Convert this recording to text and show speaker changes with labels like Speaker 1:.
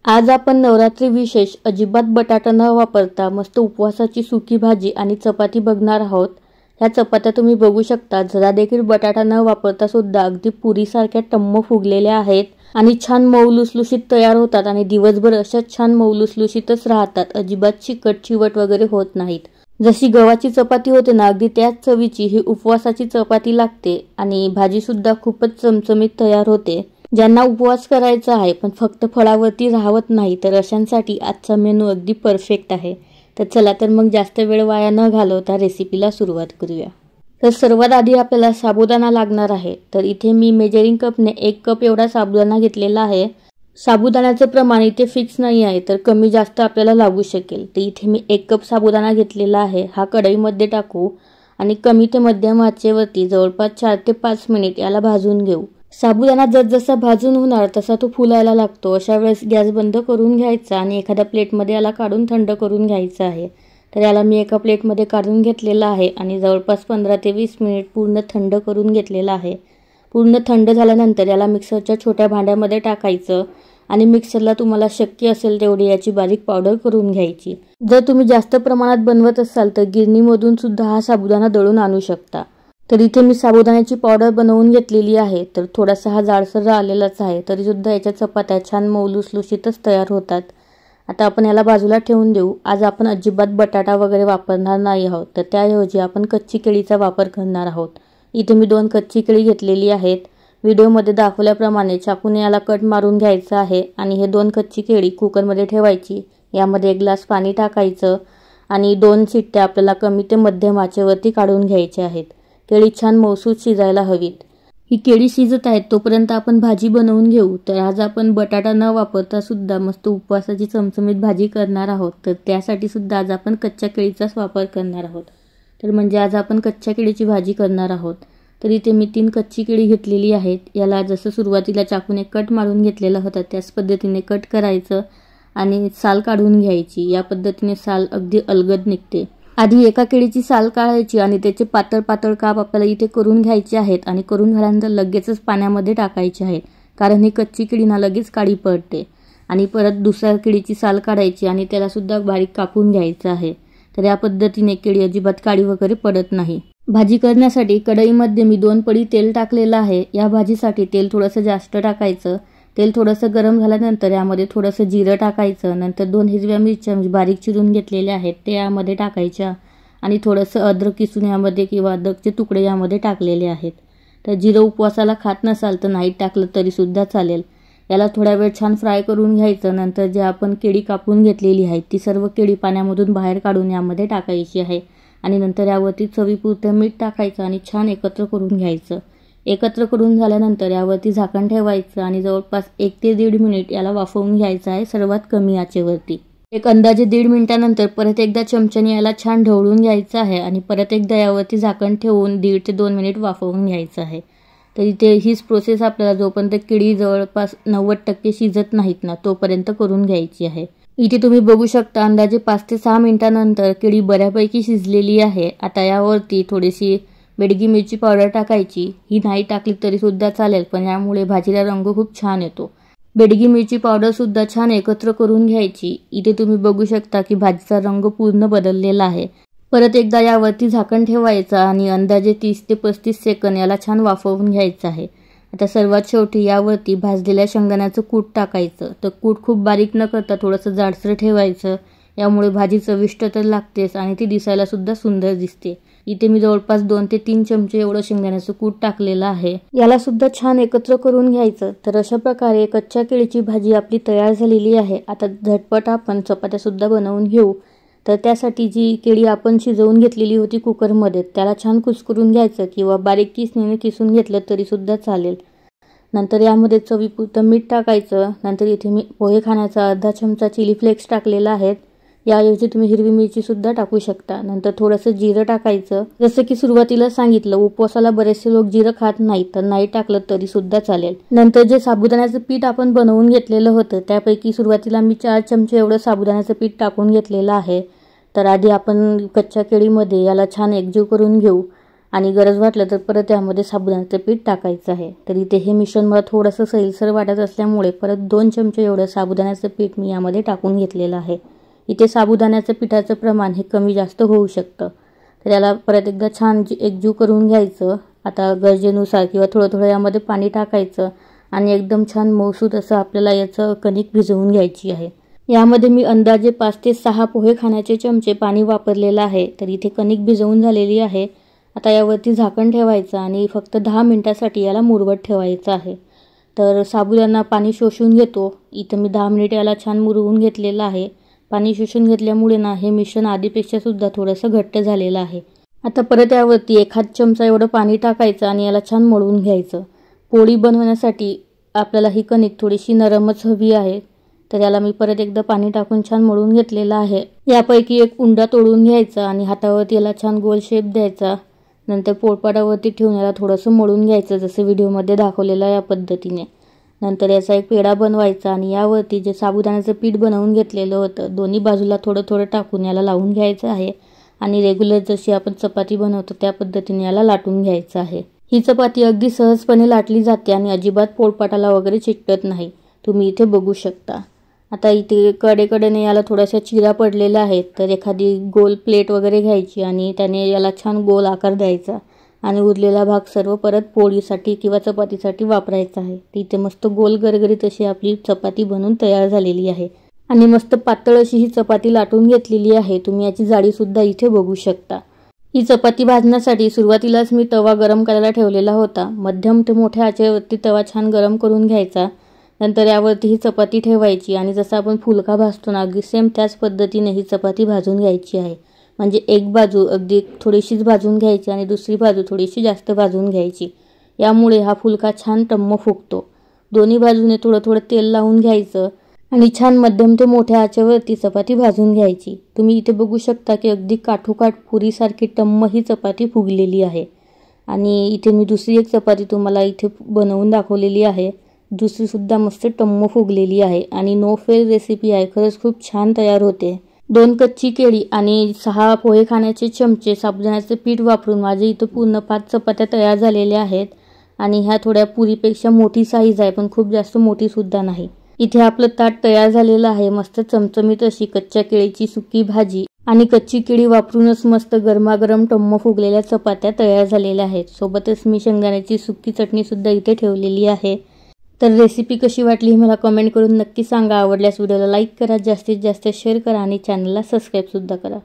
Speaker 1: आज आपण नवरात्री विशेष अजिबात बटाटा न वापरता मस्त उपवासाची सुकी भाजी आणि चपाती बघणार आहोत। ह्या चपात्या तुम्ही बघू शकता, जरा देखील बटाटा न वापरता सुद्धा अगदी पुरीसारख्या टम्म फुगलेल्या आहेत आणि छान मऊ लुसलुशीत तयार होतात आणि दिवसभर अशाच छान मऊ लुसलुशीतच राहतात। अजिबात चिकट वगैरे होत नाहीत। जशी गव्हाची चपाती होते ना, अगदी त्याच चवीची ही उपवासाची चपाती लागते आणि भाजी सुद्धा खूपच चमचमीत तयार होते। ज्यांना उपवास करायचा आहे पण फक्त फळावरती राहत नाही तर अशांसाठी आजचा मेनू अगदी परफेक्ट आहे। तर चला तर मग जास्त वेळ वाया न घालवता रेसिपीला सुरुवात करूया। तर सर्वात आधी आपल्याला साबुदाणा लागणार आहे। तर इथे मी मेजरिंग कपने 1 कप एवढा साबुदाणा घेतलेला आहे। साबुदाण्याचं प्रमाण इथे फिक्स नाही आहे, तर कमी जास्त आपल्याला लागू शकेल। तर इथे मी 1 कप साबुदाणा घेतलेला आहे। हा कढईमध्ये टाकू आणि कमी ते मध्यम आचेवरती जवळपास 4 ते 5 मिनिट याला भाजून घेऊ। साबुदाणा जसजसा भाजून होणार तसा तो फुलायला लागतो। अशा वेळेस गॅस बंद करून घ्यायचा आणि एखाद्या प्लेटमध्ये याला काढून थंड करून घ्यायचं आहे। तर याला मी एका प्लेटमध्ये काढून घेतलेला आहे आणि जवळपास 15 ते 20 मिनिट पूर्ण थंड करून घेतलेला आहे। पूर्ण थंड झाल्यानंतर याला मिक्सरच्या छोट्या भांड्यामध्ये टाकायचं आणि मिक्सरला तुम्हाला शक्य असेल तेवढी याची बारीक पावडर करून घ्यायची। जर तुम्ही जास्त प्रमाणात बनवत असाल तर गिरणीमधून सुद्धा हा साबुदाणा दळून आणू शकता। तर इथे मी साबुदाण्याची पावडर बनवून घेतलेली आहे। तर थोडासा हा जाडसर आलेलाच आहे, तरी सुद्धा याच्या चपात्या छान मऊ लुसलुशीतच तयार होतात। आता आपण याला बाजूला ठेवून देऊ। आज आपण अजिबात बटाटा वगैरे वापरणार नाही आहोत, तर त्याऐवजी आपण कच्ची केळीचा वापर करणार आहोत। इथे मी 2 कच्ची केळी घेतलेली आहेत। व्हिडिओमध्ये दाखवल्याप्रमाणे चाकूने याला कट मारून घ्यायचं आहे आणि हे 2 कच्ची केळी कुकरमध्ये ठेवायची। यामध्ये 1 ग्लास पाणी टाकायचं आणि 2 शिट्ट्या आपल्याला कमी ते मध्यम आचेवरती काढून घ्यायच्या आहेत। केळी छान मऊसूत शिजायला हवीत। ही केळी शिजत आहेत तोपर्यंत आपण भाजी बनवून घेऊ। तर आज आपण बटाटा न वापरता सुद्धा मस्त उपवासाची चमचमीत भाजी करणार आहोत। तर त्यासाठी सुद्धा आज आपण कच्च्या केळीचाच वापर करणार आहोत। तर म्हणजे आज आपण कच्च्या केळीची भाजी करणार आहोत। तर इथे मी 3 कच्ची केळी घेतलेली आहेत। याला जसं सुरुवातीला चाकूने कट मारून घेतलेला होता त्याच पद्धतीने कट करायचं आणि साल काढून घ्यायची। या पद्धतीने साल अगदी अलगद निघते। आधी एका केळीची साल काढायची आणि त्याचे पातळ पातळ काप आपल्याला इथे करून घ्यायचे आहेत आणि करून झाल्यानंतर लगेचच पाण्यामध्ये टाकायचे आहेत, कारण ही कच्ची केळी ना लगेच काळी पडते। आणि परत दुसऱ्या केळीची साल काढायची आणि त्याला सुद्धा बारीक कापून घ्यायचं आहे। तर या पद्धतीने केळी अजिबात काळी वगैरे पडत नाही। भाजी करण्यासाठी कढईमध्ये मी 2 पळी तेल टाकलेलं आहे। या भाजीसाठी तेल थोडंसं जास्त टाकायचं। तेल थोडंसं गरम झाल्यानंतर यामध्ये थोडंसं जिरं टाकायचं। नंतर 2 हिरव्या मिरच्या बारीक चिरून घेतलेल्या आहेत ते यामध्ये टाकायच्या आणि थोडंसं अद्रक किसून यामध्ये किंवा अद्रकचे तुकडे यामध्ये टाकलेले आहेत। तर जिरं उपवासाला खात नसाल तर नाही टाकलं तरी सुद्धा चालेल। याला थोडा वेळ छान फ्राय करून घ्यायचं। नंतर जे आपण केळी कापून घेतलेली आहे ती सर्व केळी पाण्यामधून बाहेर काढून यामध्ये टाकायची आहे आणि नंतर यावरती चवीपुरतं मीठ टाकायचं आणि छान एकत्र करून घ्यायचं। एकत्र करून झाल्यानंतर यावरती झाकण ठेवायचं आणि जवळपास 1 ते 1.5 मिनिट याला वाफवून घ्यायचं आहे सर्वात कमी आचेवरती। एक अंदाजे 1.5 मिनिटानंतर परत एकदा चमच्याने याला छान ढवळून घ्यायचं आहे आणि परत एकदा यावरती झाकण ठेवून 1.5 ते 2 मिनिट वाफवून घ्यायचं आहे। तर इथे हीच प्रोसेस आपल्याला जोपर्यंत केळी जवळपास 90% शिजत नाहीत ना तोपर्यंत करून घ्यायची आहे। इथे तुम्ही बघू शकता अंदाजे 5 ते 6 मिनिटांनंतर केळी बऱ्यापैकी शिजलेली आहे। आता यावरती थोडीशी बेडगी मिरची पावडर टाकायची। ही नाही टाकली तरी सुद्धा चालेल, पण यामुळे भाजीला रंग खूप छान येतो। बेडगी मिरची पावडर सुद्धा छान एकत्र करून घ्यायची। इथे तुम्ही बघू शकता की भाजीचा रंग पूर्ण बदललेला आहे। परत एकदा यावरती झाकण ठेवायचं आणि अंदाजे 30 ते 35 सेकंद याला छान वाफवून घ्यायचं आहे। आता सर्वात शेवटी यावरती भाजलेल्या शेंगदाण्याचं कूट टाकायचं। तर कूट खूप बारीक न करता थोडंसं जाडसर ठेवायचं। यामुळे भाजी चविष्ट तर लागतेच आणि ती दिसायला सुद्धा सुंदर दिसते। इथे मी जवळपास 2 ते 3 चमचे एवढं शेंगदाण्याचं कूट टाकलेलं आहे। याला सुद्धा छान एकत्र करून घ्यायचं। तर अशा प्रकारे कच्च्या केळीची भाजी आपली तयार झालेली आहे। आता झटपट आपण चपात्या सुद्धा बनवून घेऊ। तर त्यासाठी जी केळी आपण शिजवून घेतलेली होती कुकरमध्ये त्याला छान कुस्करून घ्यायचं किंवा बारीक किसणीने किसून घेतलं तरी सुद्धा चालेल। नंतर यामध्ये चवीपुरतं मीठ टाकायचं। नंतर इथे मी पोहे खाण्याचा अर्धा चमचा चिली फ्लेक्स टाकलेला आहे। याऐवजी तुम्ही हिरवी मिरची सुद्धा टाकू शकता। नंतर थोडंसं जिरं टाकायचं। जसं की सुरुवातीला सांगितलं उपवासाला बरेचसे लोक जिरं खात नाहीत, तर नाही टाकलं तरी सुद्धा चालेल। नंतर जे साबुदाण्याचं पीठ आपण बनवून घेतलेलं होतं त्यापैकी सुरुवातीला मी 4 चमचे एवढं साबुदाण्याचं पीठ टाकून घेतलेलं आहे। तर आधी आपण कच्च्या केळीमध्ये याला छान एकजीव करून घेऊ आणि गरज वाटलं तर परत यामध्ये साबुदाण्याचं पीठ टाकायचं आहे। तर इथे हे मिश्रण मला थोडंसं सैलसर वाटत असल्यामुळे परत 2 चमचे एवढं साबुदाण्याचं पीठ मी यामध्ये टाकून घेतलेलं आहे। इथे साबुदाण्याचं पिठाचं प्रमाण हे कमी जास्त होऊ शकतं। तर याला परत एकदा छान एकजीव करून घ्यायचं। आता गरजेनुसार किंवा थोडं यामध्ये पाणी टाकायचं आणि एकदम छान मऊसूत असं आपल्याला याचं कणिक भिजवून घ्यायची आहे। यामध्ये मी अंदाजे 5 ते 6 पोहे खाण्याचे चमचे पाणी वापरलेलं आहे। तर इथे कणिक भिजवून झालेली आहे। आता यावरती झाकण ठेवायचं आणि फक्त 10 मिनिटांसाठी याला मुरवत ठेवायचं आहे। तर साबुदाणा पाणी शोषून घेतो। इथं मी 10 मिनिट याला छान मुरवून घेतलेलं आहे। पाणी शोषून घेतल्यामुळे ना हे मिश्रण आधीपेक्षा सुद्धा थोडंसं घट्ट झालेलं आहे। आता परत यावरती 1/2 चमचा एवढं पाणी टाकायचं आणि याला छान मळून घ्यायचं। पोळी बनवण्यासाठी आपल्याला ही कणिक थोडीशी नरमच हवी आहे। तर याला मी परत एकदा पाणी टाकून छान मळून घेतलेलं आहे। यापैकी एक उंडा तोडून घ्यायचा आणि हातावरती याला छान गोल शेप द्यायचा। नंतर पोळपाटावरती ठेवून याला थोडंसं मळून घ्यायचं जसं व्हिडिओमध्ये दाखवलेलं या पद्धतीने। नंतर याचा एक पेढा बनवायचा आणि यावरती जे साबुदाण्याचं पीठ बनवून घेतलेलं होतं दोन्ही बाजूला थोडं टाकून याला लावून घ्यायचं आहे आणि रेग्युलर जशी आपण चपाती बनवतो त्या पद्धतीने याला लाटून घ्यायचं आहे। ही चपाती अगदी सहजपणे लाटली जाते आणि अजिबात पोळपाटाला वगैरे चिकटत नाही, तुम्ही इथे बघू शकता। आता इथे कडेकडेने याला थोड्याशा चिरा पडलेल्या आहेत। तर एखादी गोल प्लेट वगैरे घ्यायची आणि त्याने याला छान गोल आकार द्यायचा आणि उरलेला भाग सर्व परत पोळीसाठी किंवा चपातीसाठी वापरायचा आहे। इथे मस्त गोल गरगरीत अशी आपली चपाती बनून तयार झालेली आहे आणि मस्त पातळ अशी ही चपाती लाटून घेतलेली आहे। तुम्ही याची जाडी सुद्धा इथे बघू शकता। ही चपाती भाजण्यासाठी सुरुवातीलाच मी तवा गरम करायला ठेवलेला होता। मध्यम ते मोठ्या आचेवरती तवा छान गरम करून घ्यायचा। नंतर यावरती ही चपाती ठेवायची आणि जसं आपण फुलका भाजतो ना अगदी सेम त्याच पद्धतीने ही चपाती भाजून घ्यायची आहे। म्हणजे एक बाजू अगदी थोडीशीच भाजून घ्यायची आणि दुसरी बाजू थोडीशी जास्त भाजून घ्यायची। यामुळे हा फुलका छान टम्म फुगतो। दोन्ही बाजूने थोडं तेल लावून घ्यायचं आणि छान मध्यम ते मोठ्या आचेवरती चपाती भाजून घ्यायची। तुम्ही इथे बघू शकता की अगदी काठोकाठ पुरीसारखी टम्म ही चपाती फुगलेली आहे। आणि इथे मी दुसरी एक चपाती तुम्हाला इथे बनवून दाखवलेली आहे। दुसरी सुद्धा मस्त टम्म फुगलेली आहे आणि नो फेल रेसिपी आहे। खरंच खूप छान तयार होते। 2 कच्ची केळी आणि 6 पोहे खाण्याचे चमचे साबुदाण्याचे पीठ वापरून माझे इथं पूर्ण 5 चपात्या तयार झालेल्या आहेत आणि ह्या थोड्या पुरीपेक्षा मोठी साईज आहे पण खूप जास्त मोठी सुद्धा नाही। इथे आपलं ताट तयार झालेलं आहे। मस्त चमचमीत अशी कच्च्या केळीची सुकी भाजी आणि कच्ची केळी वापरूनच मस्त गरमागरम टम्म फुगलेल्या चपात्या तयार झालेल्या आहेत। सोबतच मी शेंगदाण्याची सुकी चटणी सुद्धा इथे ठेवलेली आहे। तर रेसिपी कशी वाटली हे मला कमेंट करून नक्की सांगा। आवडल्यास व्हिडिओला लाईक करा, जास्तीत जास्त शेअर करा आणि चॅनलला सबस्क्राईब सुद्धा करा।